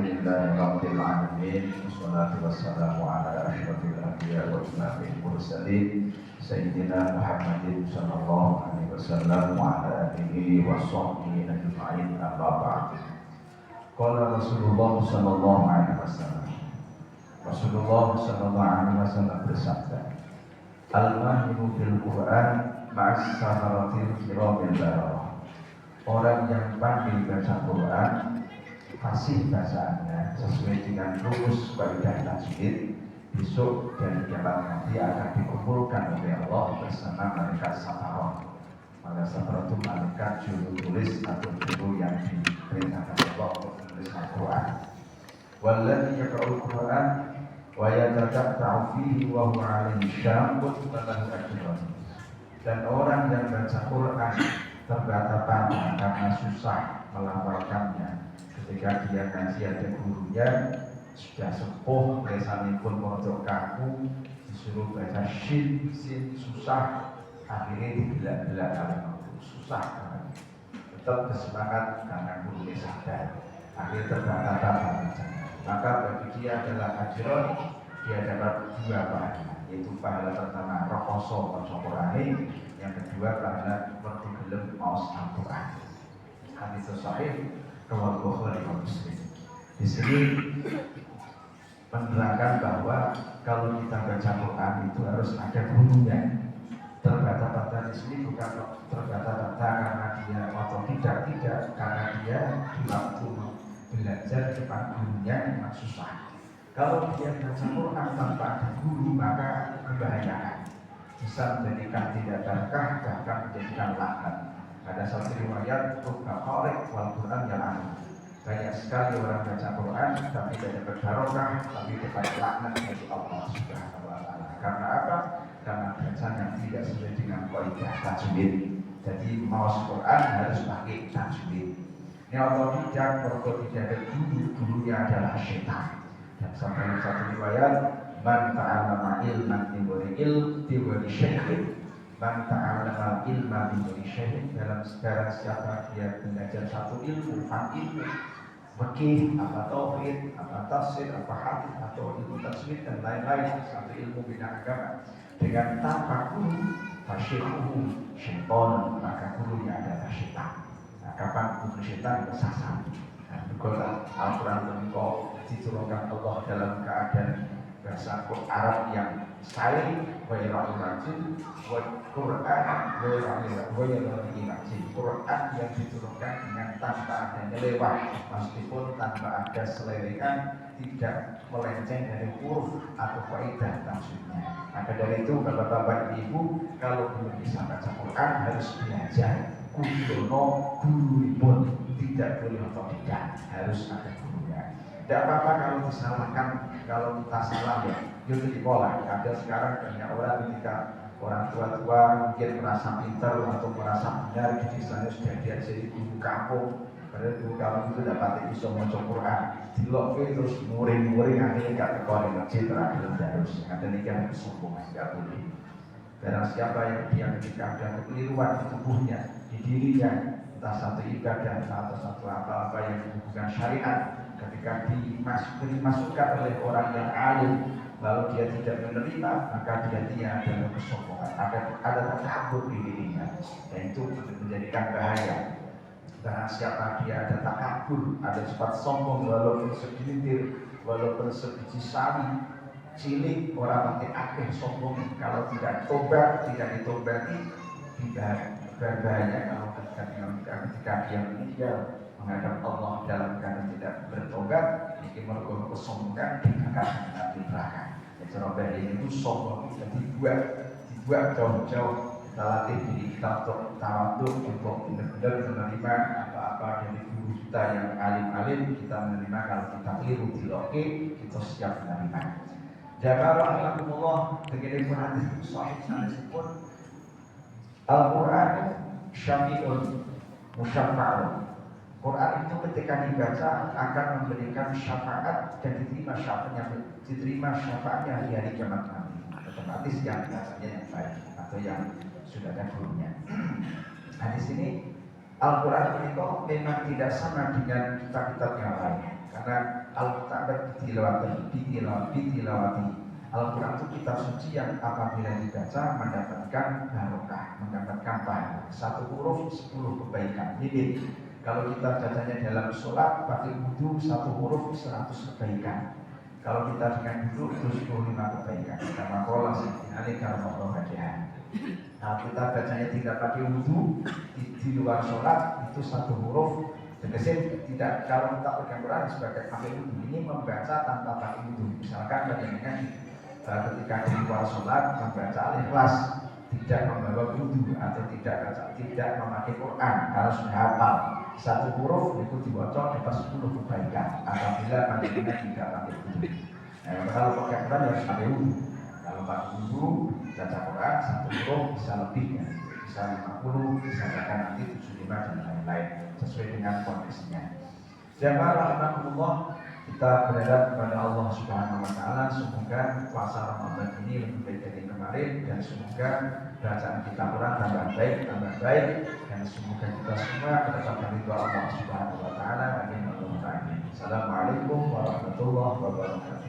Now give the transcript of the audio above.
Alhamdulillahi Rabbil Alamin. Wassalatu wassalamu ala asyrafil anbiya wa imamil mursalin Sayyidina Muhammadin sallallahu alaihi wasallam wa ala alihi wa sahbihi ajma'in, amma ba'd. Qala Rasulullah sallallahu alaihi wasallam. Rasulullah sallallahu alaihi wasallam bersabda, Al-mahiru fil Qur'an ma'as saharatil kiramil bararah. Orang yang pandai baca Quran, fasih bacaannya sesuai dengan rumus kaidah tajwid, besok dari kiamat nanti akan dikumpulkan oleh Allah bersama malaikat safarah. Malaikat safarah itu malaikat juru tulis atau juru yang diperintahkan Allah untuk menulis Al-Quran. Walladzi yaqra'ul Quran wa yatatabba'u fihi wa huwa 'alaihi syaqun falahu ajrun. Dan orang yang baca Quran terbata-bata karena susah melafalkannya. Ketika dia ngaji ada gurunya sudah sepuh, lesannya pun pojok kaku, disuruh baca shin susah, akhirnya digelak-gelak karena susah banget. Tetap bersemangat karena gurunya sadar, akhirnya terbata-bata bacanya. Maka bagi dia adalah ajron, dia dapat dua pahala, yaitu pahala pertama rokoso Al-Qur'an, yang kedua pahala waktu gelem maos Al-Quran. Hadis sahih riwayat Bukhari dan Muslim. Di sini menerangkan bahwa kalau kita baca Quran itu harus ada gurunya. Terbata-bata di sini bukan terbata-bata karena dia atau tidak karena dia di waktu belajar depan gurunya memang susah. Kalau dia baca Quran tanpa ada guru maka membahayakan, bisa menjadikan tidak berkah, bahkan menjadikan laknat. Ada satu riwayat rubba qari' wal Quran yal'an. Banyak sekali orang baca Quran tapi tidak dapat barokah, tapi dapat laknat dari Allah Subhanahu wa taala. Karena apa? Karena bacaan yang tidak sesuai dengan kaidah tajwid. Jadi maos Quran harus pakai tajwid. Ini Allah tidak ada gurunya adalah syaitan. Dan sampai satu riwayat, man ta'allama ilman min ghairi syai'in, man ta'allama ilman min ghairi syai'in, dalam segala siapa dia belajar satu ilmu, ilmu fikih, apa tauhid, apa tafsir, apa hadis, atau ilmu tajwid dan lain-lain, satu ilmu bidang agama dengan tanpa guru, fasyai'uhu syaitan, maka gurunya adalah syaitan. Nah, kapan guru syaitan bersasar? Nah, juga Al-Quran menikah diturunkan Allah dalam keadaan bahasa Arab yang salih, wairahul rajin, Quran yang diturunkan dengan tanpa adanya lewat, meskipun tanpa ada selelekan, tidak melenceng dari huruf atau kaidah tajwidnya. Maka dari itu bapak-bapak ibu, kalau belum bisa baca Quran harus belajar. Kudono guru pun tidak boleh otodidak, harus ada gurunya. Tidak apa-apa kalau disalahkan, kalau kita salah ya itu diolah. Ada sekarang banyak orang ketika orang tua-tua mungkin merasa pintar atau merasa benar di desanya sudah dia jadi guru kampung. Padahal guru kampung itu dapat bisa membaca Quran. Dilokwe terus muring-muring akhirnya gak tekor di masjid terakhir terus. Ada nikah kesombongan gak boleh. Barang siapa yang ketika ada kekeliruan di tubuhnya, di dirinya, entah satu ibadah atau satu apa-apa yang bukan syariat, ketika dimasukkan oleh orang yang alim, lalu dia tidak menerima, maka dia adalah kesombongan, ada takabur di dirinya, dan itu menjadikan bahaya. Barang siapa dia ada takabur, ada sifat sombong, walaupun segelintir, walaupun sebiji sawi cilik, orang mati akhir sombong, kalau tidak tobat, tidak ditobati, tidak berbahaya. Kalau ketika dia meninggal menghadap Allah dalam keadaan tidak bertobat, ini merupakan kesombongan dikatakan nanti neraka. Jadi Rabbah ini itu sombong, jadi dibuat jauh-jauh. Kita latih diri kita untuk tawaduk, untuk benar-benar menerima apa-apa dari guru kita yang alim-alim. Kita menerima, kalau kita keliru diloke, kita siap menerima. Jazakumullah, begini pun hadis sahih sanadipun, Al-Quran syafi'un musyaffa'un. Quran itu ketika dibaca akan memberikan syafaat dan diterima syafaatnya di hari kiamat nanti. Otomatis yang bacanya yang baik atau yang sudah ada gurunya. Nah di sini Al-Quran ini kok memang tidak sama dengan kitab-kitab yang lain, karena Al-Quran bitilawati. Al-Quran itu kitab suci yang apabila dibaca mendapatkan barokah, mendapatkan pahala. Satu huruf 10 kebaikan. Jadi kalau kita bacanya dalam sholat pakai wudhu, satu huruf 100 kebaikan. Kalau kita dengan duduk itu 25 kebaikan. Karena kola sintinali karena hadiah. Nah kita bacanya tidak pakai wudhu di luar sholat itu satu huruf. Tegese tidak, kalau kita pegang Quran sebagai pakai wudhu, ini membaca tanpa pakai wudhu. Misalkan bagaimana ketika di luar sholat membaca Al-Ikhlas tidak membawa wudhu atau tidak memakai Quran, harus hafal satu huruf itu dibaca dapat 10 kebaikan apabila bagaimana tidak pakai wudhu. Nah, kalau pakai Quran harus pakai wudhu. Kalau pakai wudhu baca Quran satu huruf bisa lebih ya, bisa 50, bisa bahkan nanti 75 dan lain-lain sesuai dengan kondisinya. Jamaah rahimakumullah, kita berharap kepada Allah Subhanahu wa taala semoga puasa Ramadan ini lebih baik dari kemarin dan semoga bacaan kita Quran tambah baik dan semoga kita semua mendapatkan ridha Allah Subhanahu wa taala. Amin. Assalamualaikum warahmatullahi wabarakatuh.